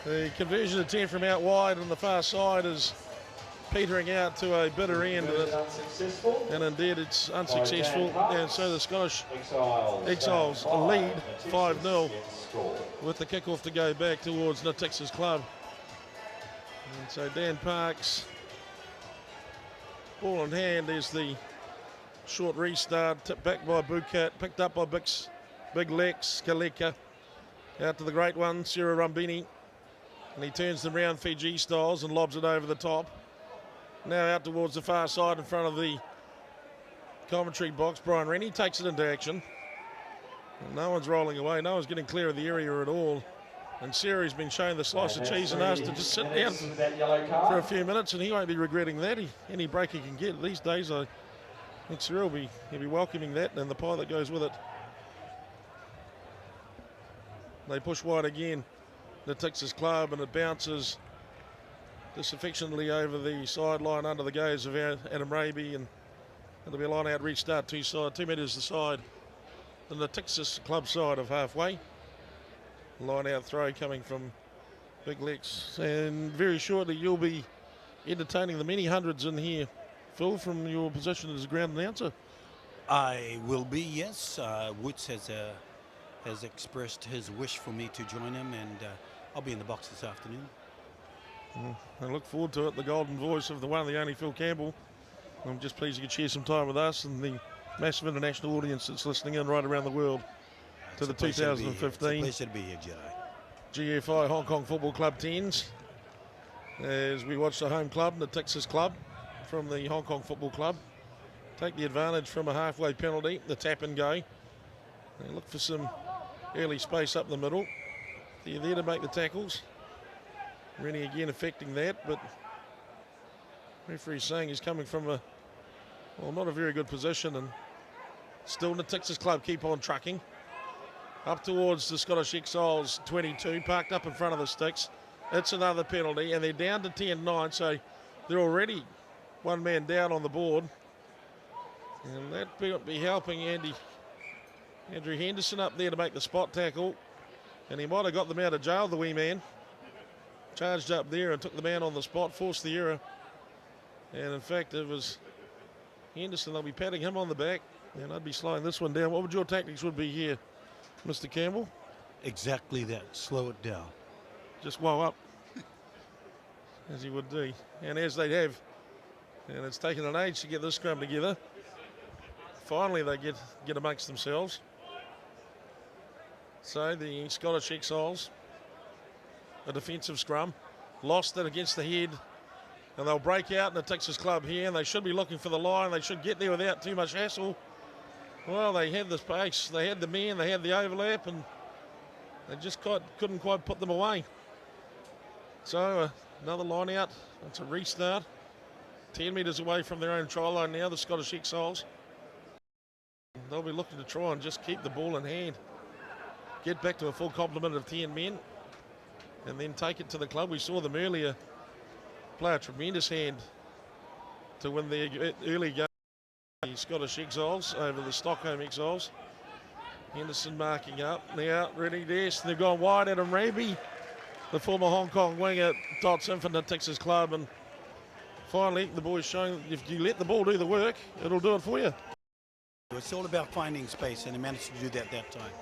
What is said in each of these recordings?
The conversion attempt from out wide on the far side is petering out to a bitter end, and indeed it's unsuccessful, and so the Scottish Exiles lead 5-0 with the kickoff to go back towards Natixis Club. And so Dan Parks, ball in hand, is the short restart, tipped back by Bukat, picked up by Big Lex Kaleka, out to the great one, Sarah Rumbini, and he turns them round Fiji styles and lobs it over the top. Now out towards the far side in front of the commentary box. Brian Rennie takes it into action. And no one's rolling away. No one's getting clear of the area at all. And Sarah's been shown the slice of cheese and asked to just sit down for a few minutes, and he won't be regretting that. Any break he can get these days, I think Sarah he'll be welcoming that and the pie that goes with it. They push wide again, the Natixis Club, and it bounces disaffectionately over the sideline under the gaze of Adam Raby, and it'll be a line out restart 2 metres aside. The Natixis Club side of halfway. Line out throw coming from Big Lex, and very shortly you'll be entertaining the many hundreds in here, Phil, from your position as a ground announcer. I will be, yes. Woods has expressed his wish for me to join him, and I'll be in the box this afternoon. I look forward to it. The golden voice of the one, the only Phil Campbell. I'm just pleased you could share some time with us and the massive international audience that's listening in right around the world to the 2015 it's a pleasure to be here, Jedi. GFI Hong Kong Football Club Tens, as we watch the home club, the Natixis Club, from the Hong Kong Football Club, take the advantage from a halfway penalty, the tap and go. They look for some early space up the middle. They're there to make the tackles. Rennie again affecting that, but referee saying he's coming from not a very good position, and still Natixis Club keep on trucking. Up towards the Scottish Exiles 22, parked up in front of the sticks. It's another penalty, and they're down to 10-9, so they're already one man down on the board. And that will be helping Andrew Henderson up there to make the spot tackle. And he might have got them out of jail, the wee man. Charged up there and took the man on the spot, forced the error. And in fact, it was Henderson. They'll be patting him on the back, and I'd be slowing this one down. What would your tactics would be here, Mr. Campbell? Exactly that. Slow it down. Just woe up, as he would do. And as they have. And it's taken an age to get this scrum together. Finally, they get amongst themselves. So the Scottish Exiles, a defensive scrum, lost it against the head, and they'll break out in the Natixis Club here, and they should be looking for the line. They should get there without too much hassle. Well, they had the space, they had the men, they had the overlap, and they just couldn't quite put them away. So another line out. It's a restart. 10 metres away from their own try line now, the Scottish Exiles. They'll be looking to try and just keep the ball in hand. Get back to a full complement of 10 men, and then take it to the club. We saw them earlier play a tremendous hand to win the early game. The Scottish Exiles over the Stockholm Exiles. Henderson marking up now, ready this. They've gone wide. Adam Raby, the former Hong Kong winger, dots in for the Natixis Club, and finally the boys showing that if you let the ball do the work, it'll do it for you. It's all about finding space, and they managed to do that time.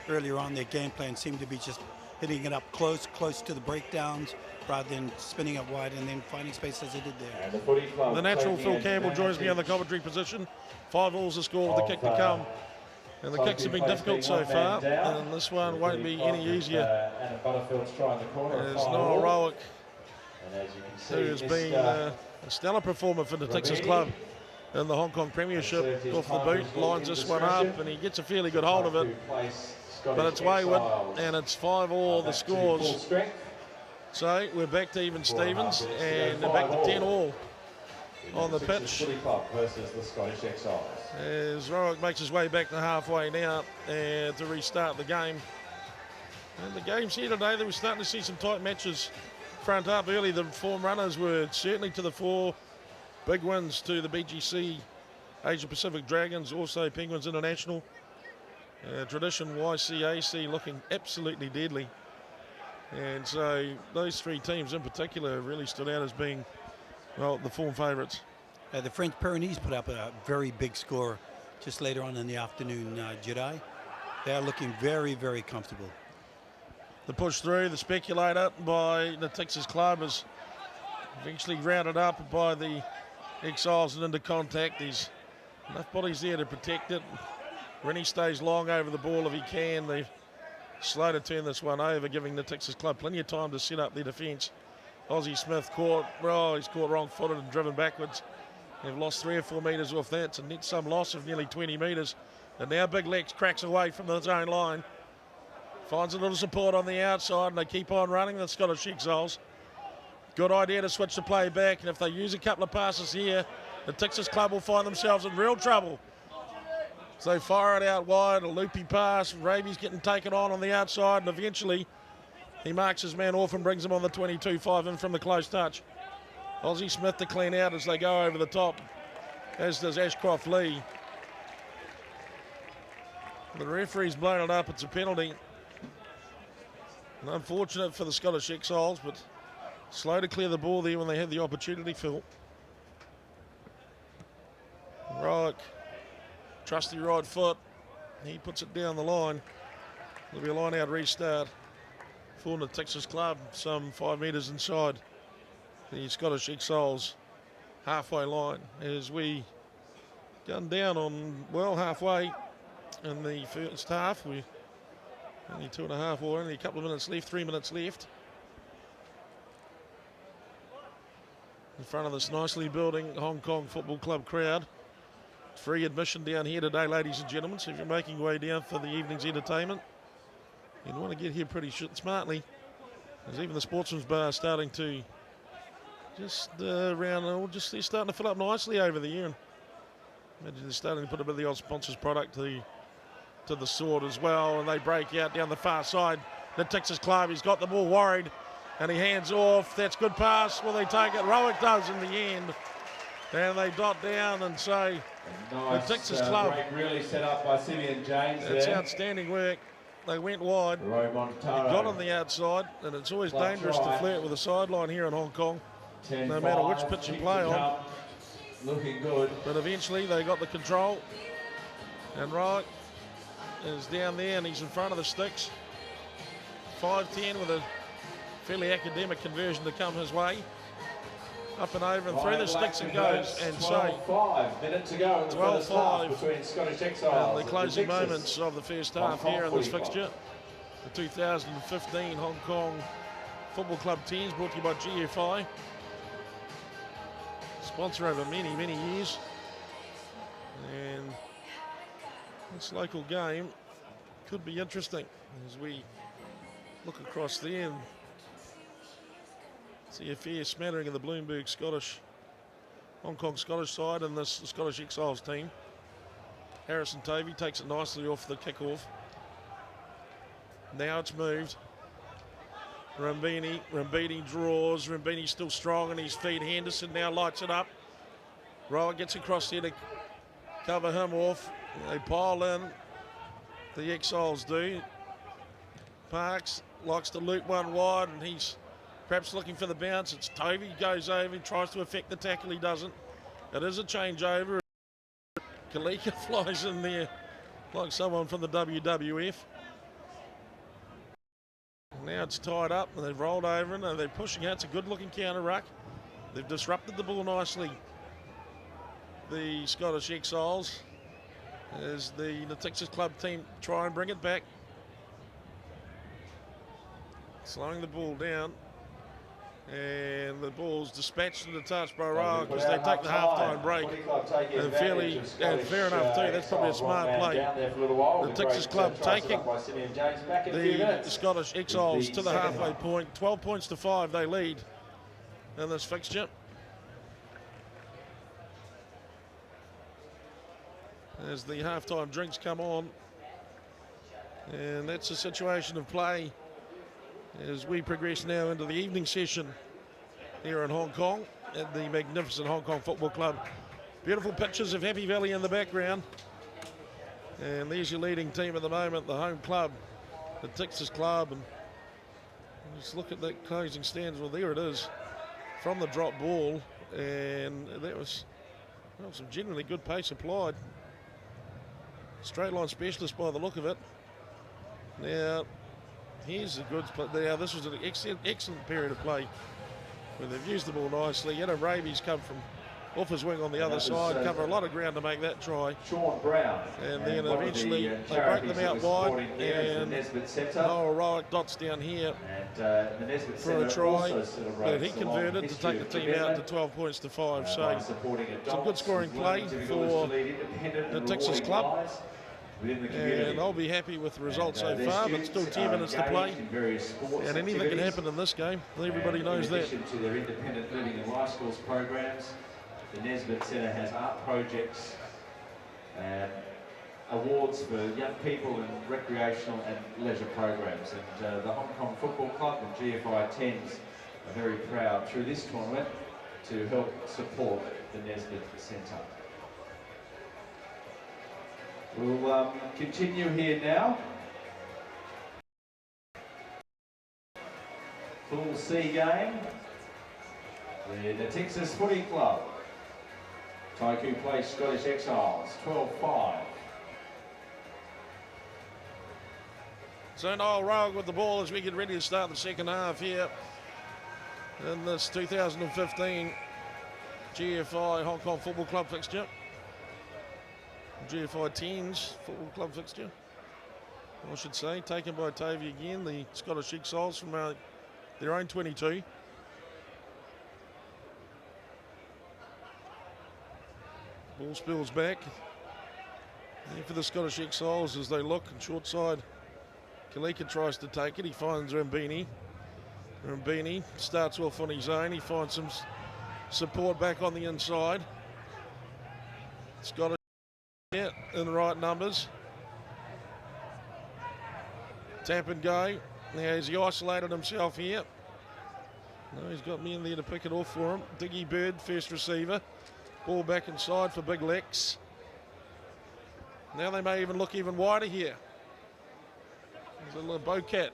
Earlier on, their game plan seemed to be just hitting it up close to the breakdowns, rather than spinning it wide and then finding space as they did there. The natural Phil Campbell joins me on the commentary position. 5 all's the score with the kick to come. And the kicks have been difficult so far, and this one won't be any easier. As Noah Rowick, who has been a stellar performer for the Natixis Club in the Hong Kong Premiership, off the boot, lines this one up, and he gets a fairly good hold of it. But it's wayward, and it's 5 all the scores. So we're back to even Stevens, and they're back to 10 all on the pitch. As Rowick makes his way back to halfway now to restart the game. And the games here today, they were starting to see some tight matches front up early. The form runners were certainly to the fore. Big wins to the BGC Asia Pacific Dragons, also Penguins International. Tradition YCAC looking absolutely deadly. And so those three teams in particular really stood out as being, well, the form favourites. The French Pyrenees put up a very big score just later on in the afternoon, Jedi. They're looking very, very comfortable. The push through, the speculator by the Natixis club is eventually rounded up by the Exiles and into contact. There's enough bodies there to protect it. Rennie stays long over the ball if he can. They've slow to turn this one over, giving the Natixis club plenty of time to set up their defence. Ozzie Smith caught, well, he's caught wrong-footed and driven backwards. They've lost 3 or 4 metres off that. It's a net sum loss of nearly 20 metres. And now Big Lex cracks away from his own line. Finds a little support on the outside, and they keep on running, the Scottish Exiles. Good idea to switch the play back, and if they use a couple of passes here, the Natixis club will find themselves in real trouble. So they fire it out wide, a loopy pass. Raby's getting taken on the outside, and eventually he marks his man off and brings him on the 22-5 in from the close touch. Ozzie Smith to clean out as they go over the top, as does Ashcroft Lee. The referee's blown it up. It's a penalty. And unfortunate for the Scottish Exiles, but slow to clear the ball there when they had the opportunity, Phil. Right. Trusty right foot. He puts it down the line. There'll be a line out restart for the Natixis club, some 5 metres inside the Scottish Exiles halfway line, as we gun down on, well, halfway in the first half. We only 2.5 or only a couple of minutes left, 3 minutes left. In front of this nicely building Hong Kong Football Club crowd. Free admission down here today, ladies and gentlemen, so if you're making your way down for the evening's entertainment, you'd want to get here pretty smartly, as even the Sportsman's Bar starting to just they're starting to fill up nicely over the year. And imagine they're starting to put a bit of the old sponsors product to the sword as well, and they break out down the far side. The Natixis club, he's got the ball worried, and he hands off. That's good pass. Will they take it? Rowick does in the end. And they dot down and say, nice, the Natixis club. Really set up by Simeon James. That's there. Outstanding work. They went wide. He Montaro. got on the outside, and it's always dangerous to flirt with a sideline here in Hong Kong, no matter which pitch you play on. Looking good. But eventually they got the control, and Rowick is down there, and he's in front of the sticks. 5-10 with a fairly academic conversion to come his way. Up and over and through the sticks it goes, and so 12-5 minutes to go. 12-5 between Scottish Exiles and the closing Natixis. moments of the first half here in this fixture. The 2015 Hong Kong Football Club Tens, brought to you by GFI. Sponsor over many, many years. And this local game could be interesting as we look across there and see a fair smattering of the Bloomberg Hong Kong Scottish side and this Scottish Exiles team. Harrison Tovey takes it nicely off the kick-off. Now it's moved. Rambini draws. Rambini's still strong on his feet. Henderson now lights it up. Rowick gets across there to cover him off. They pile in. The Exiles do. Parks likes to loop one wide, and he's perhaps looking for the bounce. It's Tovey, goes over, he tries to affect the tackle, he doesn't. It is a changeover. Kalika flies in there like someone from the WWF. Now it's tied up, and they've rolled over, and they're pushing out. It's a good-looking counter-ruck. They've disrupted the ball nicely, the Scottish Exiles, as the Natixis club team try and bring it back. Slowing the ball down, and the ball's dispatched to the touch by Rowick because they take the half-time break. And fair enough too, that's probably a smart play. The Natixis club taking the Scottish Exiles to the halfway point. 12 points to 5 they lead in this fixture. As the half-time drinks come on, and that's a situation of play as we progress now into the evening session here in Hong Kong at the magnificent Hong Kong Football Club. Beautiful pictures of Happy Valley in the background. And there's your leading team at the moment, the home club, the Natixis club. And Just look at that closing stands. Well, there it is from the drop ball, and that was some genuinely good pace applied. Straight line specialist by the look of it. Now, here's the goods. Now, this was an excellent period of play where they've used the ball nicely. Adam Raby's come from off his wing on the other side, cover a lot of ground to make that try. Sean Brown. And then eventually they break them out wide, and Noel Rowett dots down here for a try that he converted to take the team out to 12 points to 5. So some good scoring play for the Natixis club. And I'll be happy with the result so far, but still 10 minutes to play. And anything can happen in this game. Everybody knows that. In addition to their independent living and life skills programs, the Nesbitt Centre has art projects and awards for young people and recreational and leisure programs. And the Hong Kong Football Club and GFI Tens are very proud through this tournament to help support the Nesbitt Centre. We'll continue here now. Full C game. The Natixis Footy Club. Taikoo plays Scottish Exiles, 12-5. So Noel Rowett with the ball as we get ready to start the second half here in this 2015 GFI Hong Kong Football Club fixture. GFI Tens Football Club fixture, I should say, taken by Tavy again, the Scottish Exiles from their own 22. Ball spills back. And for the Scottish Exiles as they look, and short side, Kalika tries to take it. He finds Rambini. Rambini starts off on his own. He finds some support back on the inside. Scottish in the right numbers. Tap and go. Now has he isolated himself here? No, he's got men there to pick it off for him. Diggy Bird, first receiver. Ball back inside for Big Lex. Now they may even look even wider here. There's a little Bowcat.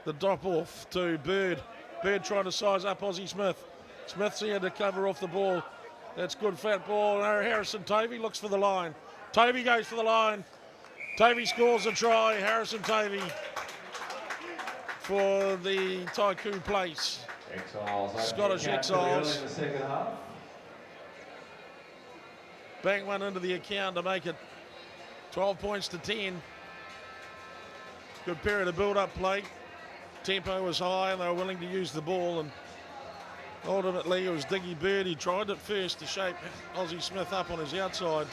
The drop off to Bird. Bird trying to size up Aussie Smith. Smith's here to cover off the ball. That's good flat ball. Harrison Tovey looks for the line. Tovey goes for the line. Tovey scores a try. Harrison Tovey for the Taikoo place. Scottish Exiles. Bang one into the account to make it 12 points to 10. Good period of build-up play. Tempo was high and they were willing to use the ball, and ultimately it was Diggy Bird. He tried at first to shape Aussie Smith up on his outside,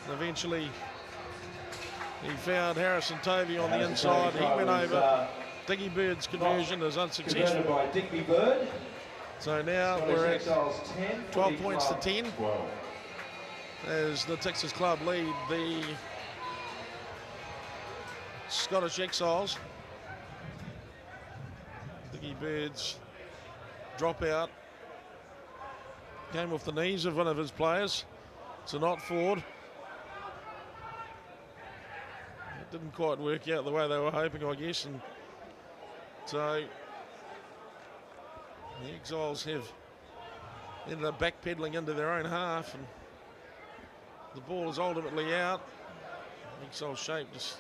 and eventually he found Harrison Tovey on the inside. He went over. Diggy Bird's conversion is unsuccessful. By Digby Bird. So now we're at 12 points to 10 as the Natixis club lead the Scottish Exiles. Diggy Bird's drop out came off the knees of one of his players. It's a not forward. It didn't quite work out the way they were hoping, I guess, and so the Exiles have ended up backpedaling into their own half, and the ball is ultimately out. The Exiles shape just,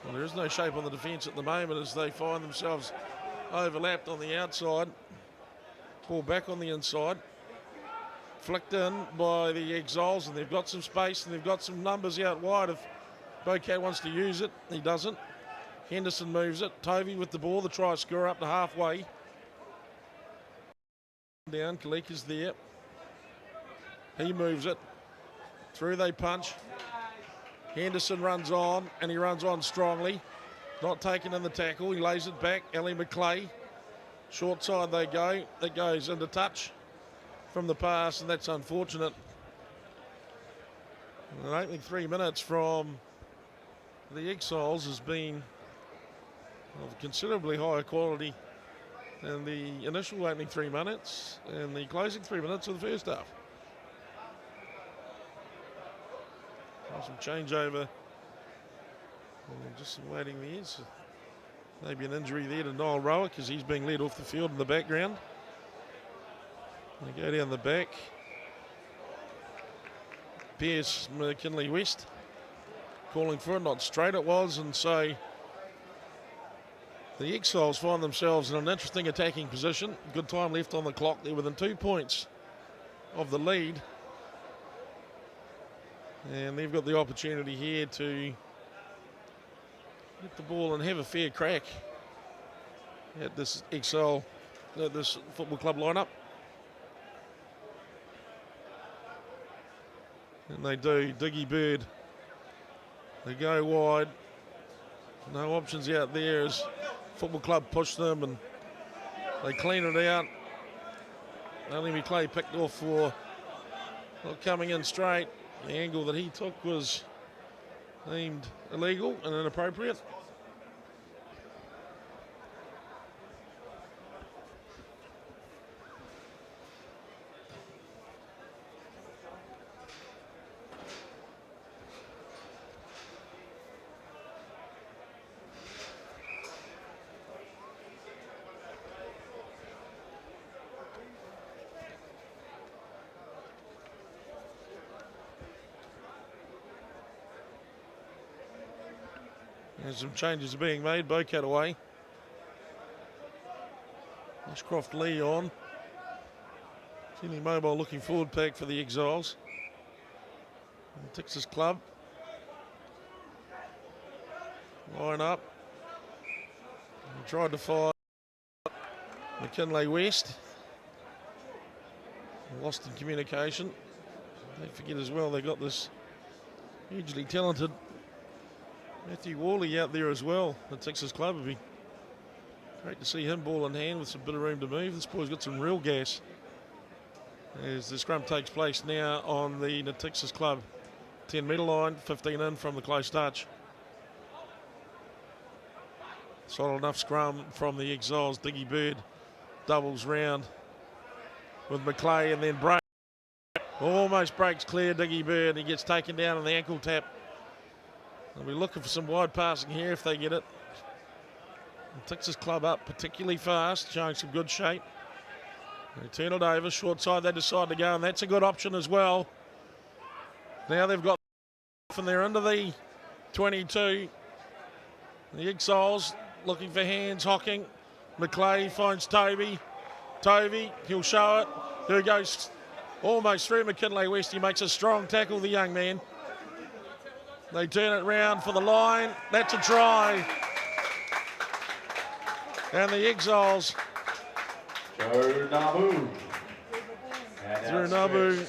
well, there is no shape on the defence at the moment as they find themselves overlapped on the outside. Ball back on the inside. Flicked in by the Exiles, and they've got some space and they've got some numbers out wide. If Bouquet wants to use it, he doesn't. Henderson moves it. Tovey with the ball, the try scorer up to halfway. Down, Kalika's there. He moves it. Through they punch. Henderson runs on, and he runs on strongly. Not taken in the tackle. He lays it back. Ellie McClay. Short side they go. That goes into touch from the pass, and that's unfortunate. An opening 3 minutes from the Exiles has been of considerably higher quality than the initial opening 3 minutes and the closing 3 minutes of the first half. Some changeover. Just some waiting there. So Maybe an injury there to Niall Rower because he's being led off the field in the background. They go down the back. Pierce McKinley West calling for it, not straight it was, and so the Exiles find themselves in an interesting attacking position. Good time left on the clock. They're within 2 points of the lead. And they've got the opportunity here to get the ball and have a fair crack at this Exile, this football club lineup. And they do. Diggy Bird. They go wide. No options out there as football club push them and they clean it out. Only McClay picked off for not coming in straight. The angle that he took was deemed illegal and inappropriate. And some changes are being made. Bocat away. Ashcroft Lee on. Fairly mobile looking forward pack for the Exiles. And Texas Club. Line up. And tried to fire McKinley West. Lost in communication. Don't forget as well they got this hugely talented Matthew Worley out there as well. The Texas Club would be great to see him ball in hand with some bit of room to move. This boy's got some real gas. As the scrum takes place now on the Natixis Club 10-metre line, 15 in from the close touch. Solid enough scrum from the Exiles. Diggy Bird doubles round with McClay and then break. Almost breaks clear, Diggy Bird. He gets taken down on the ankle tap. They'll be looking for some wide passing here if they get it. The Texas Club up particularly fast, showing some good shape. They turn it over, short side they decide to go, and that's a good option as well. Now they've got and they're into the 22. The Exiles looking for hands, Hocking. McClay finds Tovey. Tovey, he'll show it. Here goes almost through McKinley West. He makes a strong tackle, the young man. They turn it round for the line. That's a try. And the Exiles. Joe Nabu. Drew Nabu.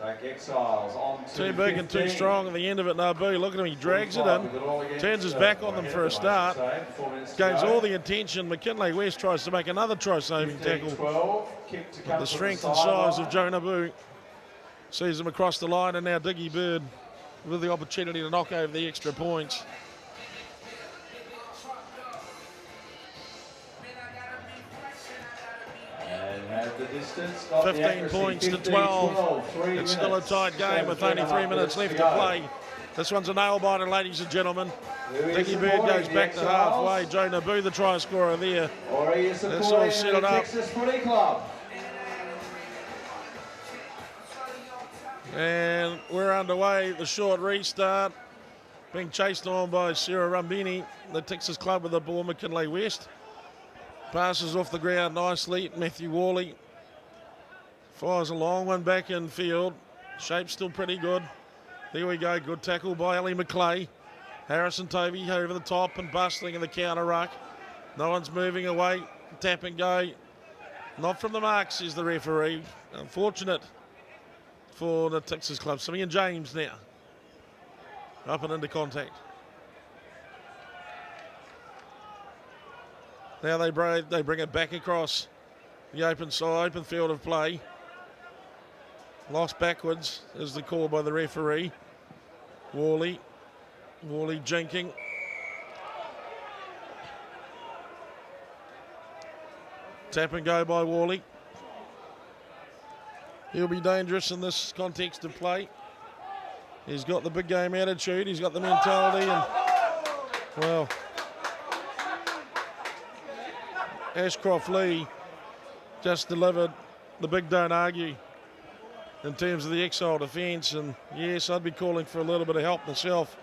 Take Exiles on to Too big and too strong at the end of it, Nabu. Look at him, he drags it in. Turns his back on them for a start. Gains all the attention. McKinley West tries to make another try-saving tackle. But the strength and size of Joe Nabu sees him across the line, and now Diggy Bird with the opportunity to knock over the extra points. The distance, 15 points to 12. It's still a tight game with only 3 minutes left to play. This one's a nail-biter, ladies and gentlemen. Diggy Bird goes back to halfway. Joe Nabu, the try scorer there. That's all set it up. And we're underway. The short restart. Being chased on by Sarah Rumbini. The Texas Club with the ball, McKinley West. Passes off the ground nicely. Matthew Worley fires a long one back in field. Shape's still pretty good. There we go. Good tackle by Ellie McClay. Harrison Tovey over the top and bustling in the counter ruck. No one's moving away. Tap and go. Not from the mark, says the referee. Unfortunate for the Texas Club. Simeon James now. Up and into contact. Now they bring it back across the open side, open field of play. Lost backwards is the call by the referee. Worley jinking. Tap and go by Worley. He'll be dangerous in this context of play. He's got the big game attitude. He's got the mentality, and well, Ashcroft-Lee just delivered the big don't argue in terms of the exile defence, and yes, I'd be calling for a little bit of help myself.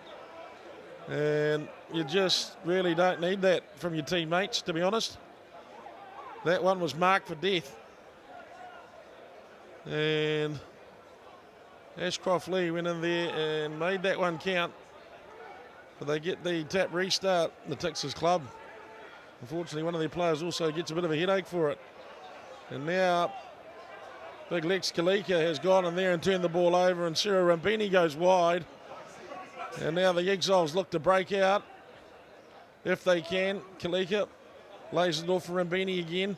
And you just really don't need that from your teammates, to be honest. That one was marked for death. And Ashcroft-Lee went in there and made that one count. But they get the tap restart, the Natixis club. Unfortunately, one of their players also gets a bit of a headache for it. And now, big Lex Kalika has gone in there and turned the ball over, and Sarah Rambini goes wide. And now the Exiles look to break out if they can. Kalika lays it off for Rambini again.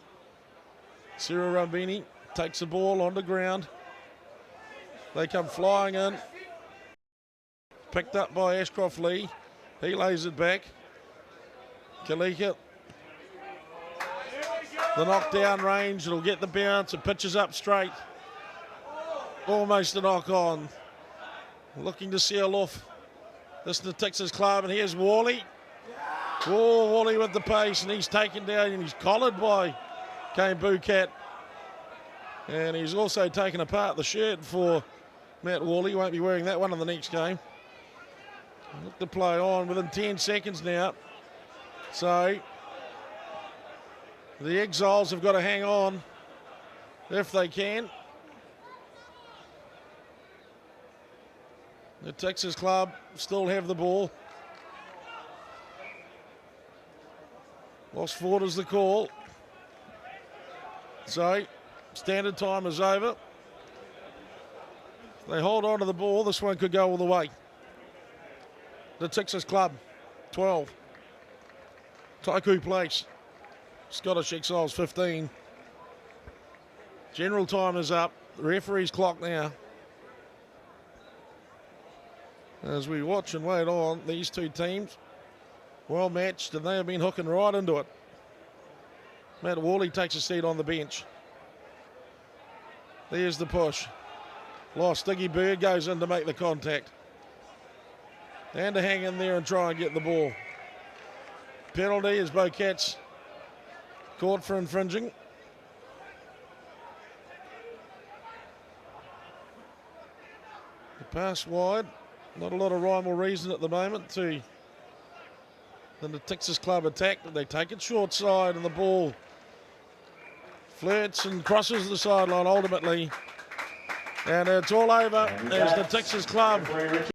Sarah Rambini takes the ball on the ground. They come flying in. Picked up by Ashcroft-Lee. He lays it back. Kalika. The knockdown range, it'll get the bounce. It pitches up straight. Almost a knock on. Looking to seal off this Natixis club, and here's Wally. Oh, Wally with the pace, and he's taken down and he's collared by Kane Bucat. And he's also taken apart the shirt for Matt Wally. Won't be wearing that one in the next game. Look to play on within 10 seconds now. So the Exiles have got to hang on if they can. The Natixis club still have the ball. Lost forward is the call. So standard time is over. If they hold on to the ball, this one could go all the way. The Natixis club, 12. Taikoo place. Scottish Exiles, 15. General time is up. The referee's clock now. As we watch and wait on, these two teams, well matched, and they have been hooking right into it. Matt Wally takes a seat on the bench. There's the push. Lost. Stiggy Bird goes in to make the contact. And to hang in there and try and get the ball. Penalty is Bocat's caught for infringing. The pass wide. Not a lot of rhyme or reason at the moment to the Natixis club attack, but they take it short side, and the ball flirts and crosses the sideline ultimately. And it's all over as the Natixis club